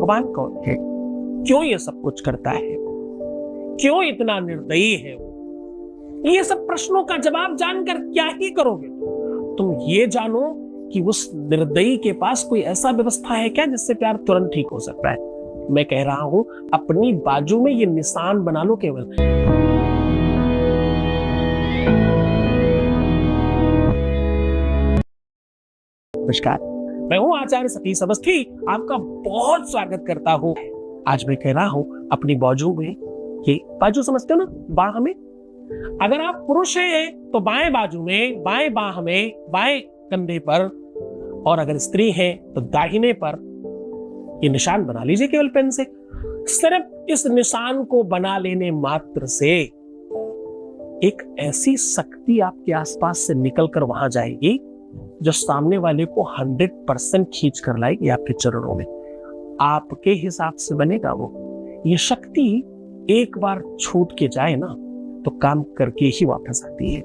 भगवान कौन है, क्यों ये सब कुछ करता है, क्यों इतना निर्दयी है वो? ये सब प्रश्नों का जवाब जानकर क्या ही करोगे? तुम ये जानो कि उस निर्दयी के पास कोई ऐसा व्यवस्था है क्या जिससे प्यार तुरंत ठीक हो सकता है। मैं कह रहा हूं अपनी बाजू में ये निशान बना लो केवल। नमस्कार, मैं हूं आचार्य सतीश अवस्थी, आपका बहुत स्वागत करता हूं। आज मैं कह रहा हूं अपनी बाजू में, ये बाजू समझते हो ना, बाह में। अगर आप पुरुष हैं तो बाएं बाजू में, बाएं बाह में, बाएं कंधे पर, और अगर स्त्री है तो दाहिने पर ये निशान बना लीजिए केवल पेन से। सिर्फ इस निशान को बना लेने मात्र से एक ऐसी शक्ति आपके आसपास से निकलकर वहां जाएगी जो सामने वाले को 100% खींच कर लाएगी आपके चरणों में। आपके हिसाब से बनेगा वो। ये शक्ति एक बार छूट के जाए ना तो काम करके ही वापस आती है।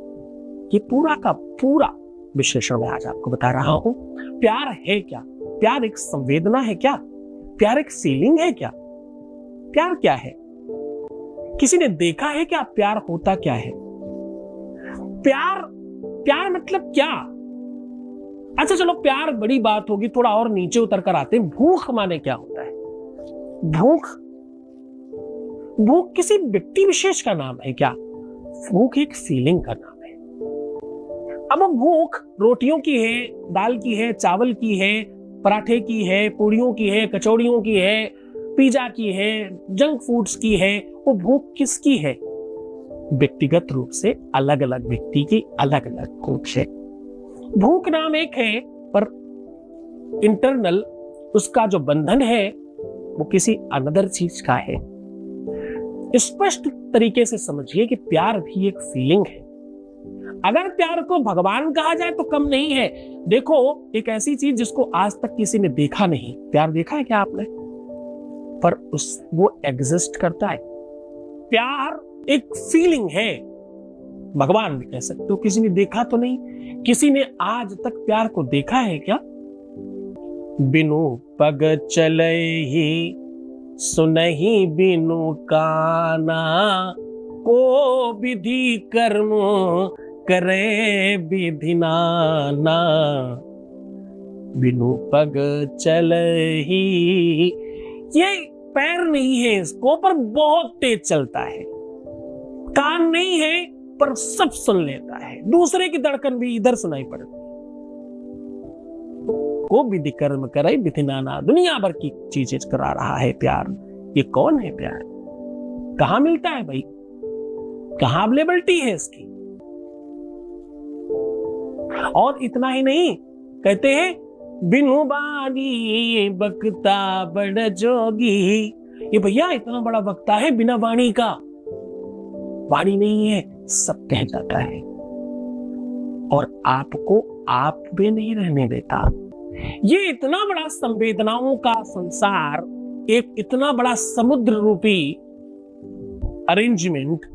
ये पूरा का पूरा विश्लेषण मैं आज आपको बता रहा हूं। प्यार है क्या? प्यार एक संवेदना है क्या? प्यार एक फीलिंग है क्या? प्यार क्या है? किसी ने देखा है क्या प्यार होता क्या है? प्यार मतलब क्या? अच्छा चलो, प्यार बड़ी बात होगी, थोड़ा और नीचे उतर कर आते हैं। भूख माने क्या होता है? भूख किसी व्यक्ति विशेष का नाम है क्या? भूख एक फीलिंग का नाम है। अब भूख रोटियों की है, दाल की है, चावल की है, पराठे की है, पूड़ियों की है, कचौड़ियों की है, पिज्जा की है, जंक फूड्स की है। वो भूख किसकी है? व्यक्तिगत रूप से अलग अलग व्यक्ति की अलग अलग भूख है। भूख नाम एक है, पर इंटरनल उसका जो बंधन है वो किसी अनदर चीज का है। स्पष्ट तरीके से समझिए कि प्यार भी एक फीलिंग है। अगर प्यार को भगवान कहा जाए तो कम नहीं है। देखो, एक ऐसी चीज जिसको आज तक किसी ने देखा नहीं, प्यार देखा है क्या आपने? पर वो एग्जिस्ट करता है। प्यार एक फीलिंग है। भगवान भी कह सकते हो, किसी ने देखा तो नहीं। किसी ने आज तक प्यार को देखा है क्या? बिनु पग चले ही सुनहि बिनु काना, को विधि कर्म करे विधि नाना। बिनु पग चलहि, ये पैर नहीं है इसको, पर बहुत तेज चलता है। कान नहीं है पर सब सुन लेता है। दूसरे की धड़कन भी इधर सुनाई पड़ती है। को विधि कर्म करे विधि नाना, दुनिया भर की चीजें करा रहा है प्यार। ये कौन है प्यार? कहां मिलता है भाई? कहां अवेलेबिलिटी है इसकी? और इतना ही नहीं, कहते हैं बिनु बानी बकता बड़ जोगी। ये भैया इतना बड़ा वक्ता है बिना वाणी का। वाणी नहीं है, सब कह जाता है और आपको आप भी नहीं रहने देता। ये इतना बड़ा संवेदनाओं का संसार, एक इतना बड़ा समुद्र रूपी अरेंजमेंट,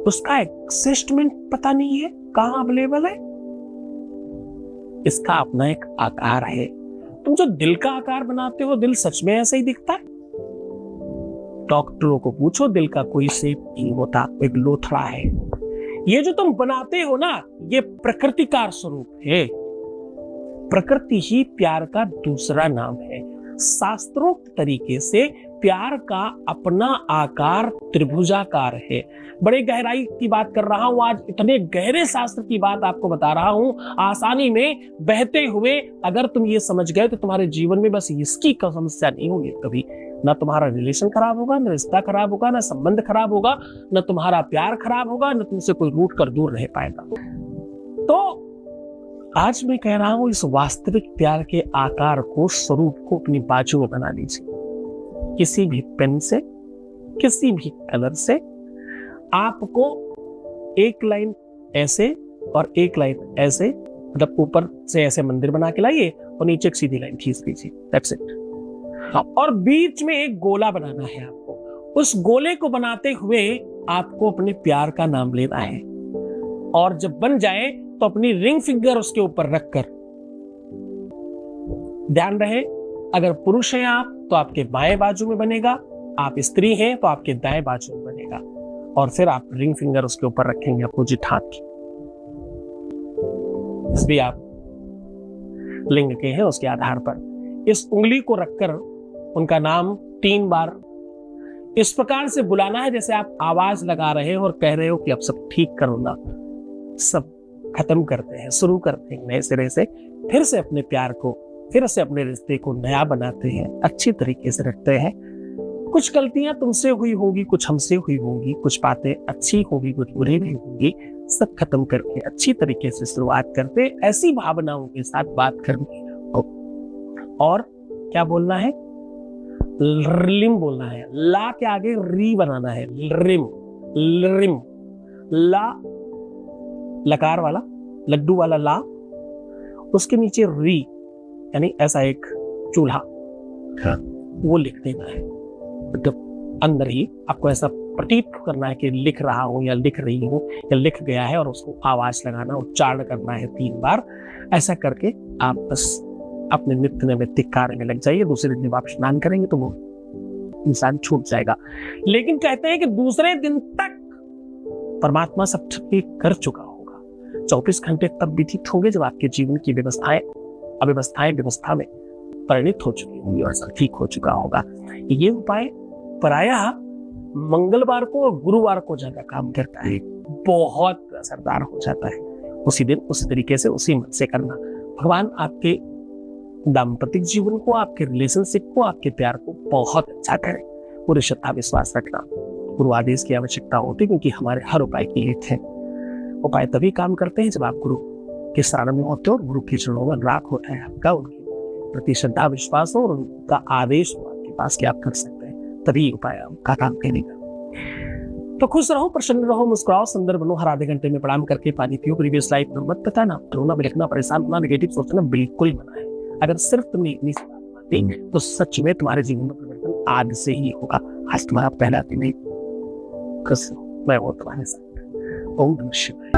उसका एग्जिस्टमेंट पता नहीं है, कहां अवेलेबल है। इसका अपना एक आकार है। तुम जो दिल का आकार बनाते हो, दिल सच में ऐसा ही दिखता है? डॉक्टरों को पूछो, दिल का कोई शेप नहीं होता, एक लोथड़ा है। ये जो तुम बनाते हो ना, ये प्रकृति का स्वरूप है। प्रकृति ही प्यार का दूसरा नाम है। शास्त्रोक्त तरीके से प्यार का अपना आकार त्रिभुजाकार है। बड़े गहराई की बात कर रहा हूं आज, इतने गहरे शास्त्र की बात आपको बता रहा हूं, आसानी में बहते हुए। अगर तुम ये समझ गए तो तुम्हारे जीवन में बस इसकी समस्या नहीं होगी कभी। ना तुम्हारा रिलेशन खराब होगा, ना रिश्ता खराब होगा, ना संबंध खराब होगा, ना तुम्हारा प्यार खराब होगा, ना तुमसे कोई रूठ कर दूर रह पाएगा। तो आज मैं कह रहा हूं, इस वास्तविक प्यार के आकार को, स्वरूप को अपनी बाजू में बना लीजिए। किसी भी पेन से, किसी भी कलर से आपको एक लाइन ऐसे और एक लाइन ऐसे, मतलब ऊपर से ऐसे मंदिर बना के लाइए और नीचे एक सीधी लाइन खींच लीजिए। That's it. और बीच में एक गोला बनाना है आपको। उस गोले को बनाते हुए आपको अपने प्यार का नाम लेना है। और जब बन जाए तो अपनी रिंग फिंगर उसके ऊपर रखकर, ध्यान रहे, अगर पुरुष हैं आप तो आपके बाएं बाजू में बनेगा, आप स्त्री हैं तो आपके दाएं बाजू में बनेगा, और फिर आप रिंग फिंगर उसके ऊपर रखेंगे अपोजिट हाथ की। भी आप लिंग के हैं उसके आधार पर इस उंगली को रखकर उनका नाम 3 बार इस प्रकार से बुलाना है जैसे आप आवाज लगा रहे हो और कह रहे हो कि अब सब ठीक करो ना, सब खत्म करते हैं, शुरू करते हैं नए सिरे से, फिर से अपने प्यार को, फिर से अपने रिश्ते को नया बनाते हैं, अच्छी तरीके से रखते हैं। कुछ गलतियां तुमसे हुई होगी, कुछ हमसे हुई होगी, कुछ बातें अच्छी होगी, कुछ बुरी भी होगी, सब खत्म करके अच्छी तरीके से शुरुआत करते, ऐसी भावनाओं के साथ बात करनी और क्या बोलना है, रिम बोलना है। ला के आगे री बनाना है, रिम, रिम, ला लकार वाला, लड्डू वाला ला, उसके नीचे री यानी ऐसा एक चूल्हा, हाँ। वो लिख देना है। मतलब अंदर ही आपको ऐसा प्रतीत करना है कि लिख रहा हूं या लिख रही हूं या लिख गया है, और उसको आवाज लगाना, उच्चारण करना है 3 बार। ऐसा करके आप बस अपने नित्य नैमित्तिक कार्य में लग जाइए। दूसरे दिन जब आप स्नान करेंगे तो वो इंसान छूट जाएगा। लेकिन कहते हैं कि दूसरे दिन तक परमात्मा सब ठीक कर चुका होगा। 24 घंटे तब व्यतीत होंगे जब आपके जीवन की अव्यवस्थाएं व्यवस्था में परिणित हो चुकी होंगी और सब ठीक हो चुका होगा। ये उपाय प्रायः मंगलवार को और गुरुवार को ज्यादा काम करता है, बहुत असरदार हो जाता है। उसी दिन उसी तरीके से उसी मन से करना। भगवान आपके दाम्पतिक जीवन को, आपके रिलेशनशिप को, आपके प्यार को बहुत अच्छा करे। पूरी श्रद्धा विश्वास रखना। गुरु आदेश की आवश्यकता होती है क्योंकि हमारे हर उपाय की हित है। उपाय तभी काम करते हैं जब आप गुरु के शरण में होते हो और गुरु के चरणों में राग होता है आपका, उनके प्रति श्रद्धा विश्वास हो और उनका आदेश हो आपके पास कि आप कर सकते हैं, तभी उपाय का काम करेगा। तो खुश रहो, प्रसन्न रहो, मुस्कुराओ, सुंदर बनो। हर आधे घंटे में प्रणाम करके पानी पियो। प्रीवियस लाइफ में मत बताना, रोना, बिलखना, परेशान होना, नेगेटिव सोचना बिल्कुल मना है। अगर सिर्फ तुमने इतनी सी बात मानी तो सच में तुम्हारे जीवन में परिवर्तन आज से ही होगा। आज तुम्हारा पहला दिन है। मैं वो तुम्हारे साथ। ओम नमः शिवाय।